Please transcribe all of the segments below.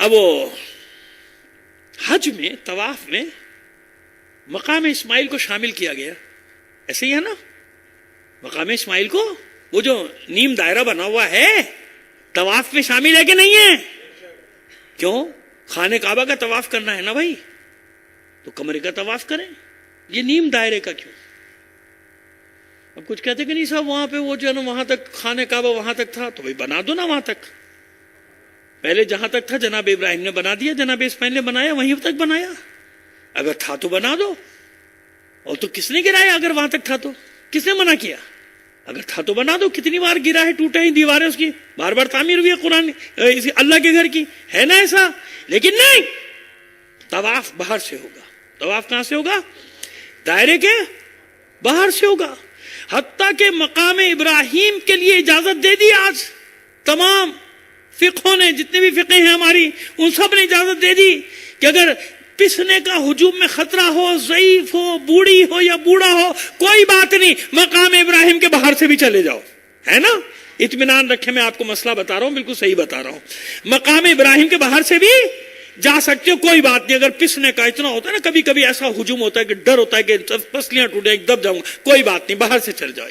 اب وہ حج میں طواف میں مقام اسماعیل کو شامل کیا گیا، ایسے ہی ہے نا؟ مقام اسماعیل کو وہ جو نیم دائرہ بنا ہوا ہے طواف میں شامل ہے کہ نہیں ہے؟ کیوں؟ خانہ کعبہ کا طواف کرنا ہے نا بھائی، تو کمرے کا طواف کریں، یہ نیم دائرے کا کیوں؟ اب کچھ کہتے کہ نہیں صاحب وہاں پہ وہ جو ہے نا وہاں تک خانہ کعبہ وہاں تک تھا، تو بھائی بنا دو نا وہاں تک، پہلے جہاں تک تھا جناب ابراہیم نے بنا دیا، جناب اسماعیل نے بنایا، وہیں تک بنایا، اگر تھا تو بنا دو، اور تو کس نے گرایا؟ اگر وہاں تک تھا تو کس نے منع کیا؟ اگر تھا تو بنا دو، کتنی بار گرا ہے، ٹوٹے ہی دیواریں اس کی، بار بار تعمیر ہوئی ہے قرآن اللہ کے گھر کی، ہے نا ایسا؟ لیکن نہیں، طواف باہر سے ہوگا۔ طواف کہاں سے ہوگا؟ دائرے کے باہر سے ہوگا۔ حتیٰ کہ مقام ابراہیم کے لیے اجازت دے دی آج تمام فقہوں نے، جتنے بھی فقہ ہیں ہماری، ان سب نے اجازت دے دی کہ اگر پسنے کا ہجوم میں خطرہ ہو، ضعیف ہو، بوڑھی ہو یا بوڑھا ہو، کوئی بات نہیں، مقام ابراہیم کے باہر سے بھی چلے جاؤ، ہے نا؟ اطمینان رکھے، میں آپ کو مسئلہ بتا رہا ہوں، بالکل صحیح بتا رہا ہوں، مقام ابراہیم کے باہر سے بھی جا سکتے ہو، کوئی بات نہیں۔ اگر پسنے کا اتنا ہوتا ہے نا، کبھی کبھی ایسا ہجوم ہوتا ہے کہ ڈر ہوتا ہے کہ پسلیاں ٹوٹیں، دب جاؤں گا، کوئی بات نہیں، باہر سے چل جاؤ،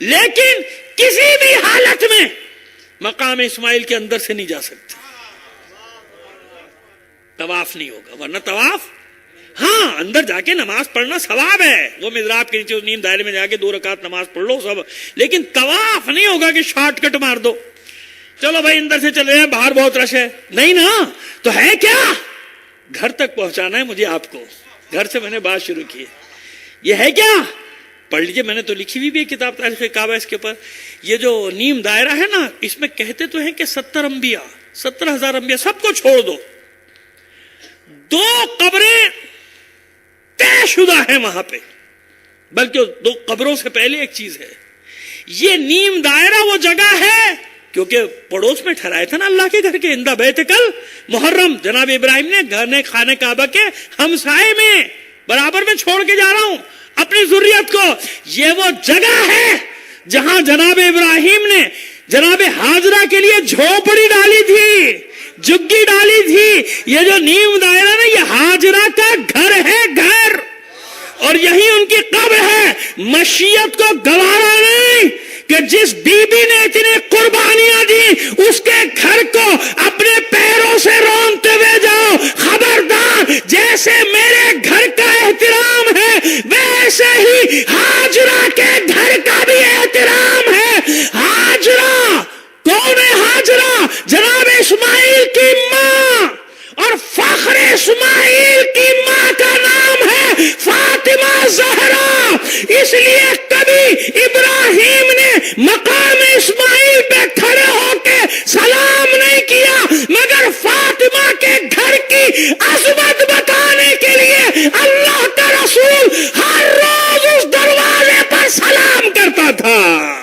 لیکن کسی بھی حالت میں مقام اسماعیل کے اندر سے نہیں جا سکتے، طواف نہیں ہوگا، ورنہ طواف ہاں اندر جا کے نماز پڑھنا ثواب ہے، وہ محراب کے نیچے اس نیم دائرے میں جا کے 2 رکعت نماز پڑھ لو سب، لیکن طواف نہیں ہوگا کہ شارٹ کٹ مار دو، چلو بھائی اندر سے چلے جائیں، باہر بہت رش ہے، نہیں نا، تو ہے کیا؟ گھر تک پہنچانا ہے مجھے آپ کو، گھر سے میں نے بات شروع کی ہے، یہ ہے کیا؟ پڑھ لیجئے، میں نے تو لکھی ہوئی بھی کتاب تاریخ کعبہ اس کے اوپر، یہ جو نیم دائرہ ہے نا، اس میں کہتے تو ہیں کہ 70 انبیاء، 70,000 انبیاء سب کو چھوڑ دو، 2 قبریں طے شدہ ہیں وہاں پہ، بلکہ 2 قبروں سے پہلے ایک چیز ہے، یہ نیم دائرہ وہ جگہ ہے کیونکہ پڑوس میں ٹھہرائے تھا نا اللہ کے گھر کے، اندہ بیت کل محرم، جناب ابراہیم نے گھر نے خانہ کعبہ کے ہمسائے میں برابر میں چھوڑ کے جا رہا ہوں اپنی ذریت کو، یہ وہ جگہ ہے جہاں جناب ابراہیم نے جناب حاجرہ کے لیے جھوپڑی ڈالی تھی، جگی ڈالی تھی، یہ جو نیم دائرہ نا یہ حاجرہ کا گھر ہے، گھر، اور یہی ان کی قبر ہے۔ مشیت کو گوارا نہیں کہ جس بی بی نے اتنی قربانیاں دی اس کے گھر کو اپنے پیروں سے رونتے ہوئے جاؤ، خبردار، جیسے میرے گھر کا احترام ہے ویسے ہی حاجرہ کے گھر کا بھی احترام ہے۔ حاجرہ کون ہے؟ حاجرہ جناب اسماعیل کی ماں، اور فخر اسماعیل کی ماں کا نام ہے فاطمہ زہرا، اس لیے کبھی ابراہیم نے مقام اسماعیل پہ کھڑے ہو کے سلام نہیں کیا، مگر فاطمہ کے گھر کی عظمت بتانے کے لیے اللہ کا رسول ہر روز اس دروازے پر سلام کرتا تھا۔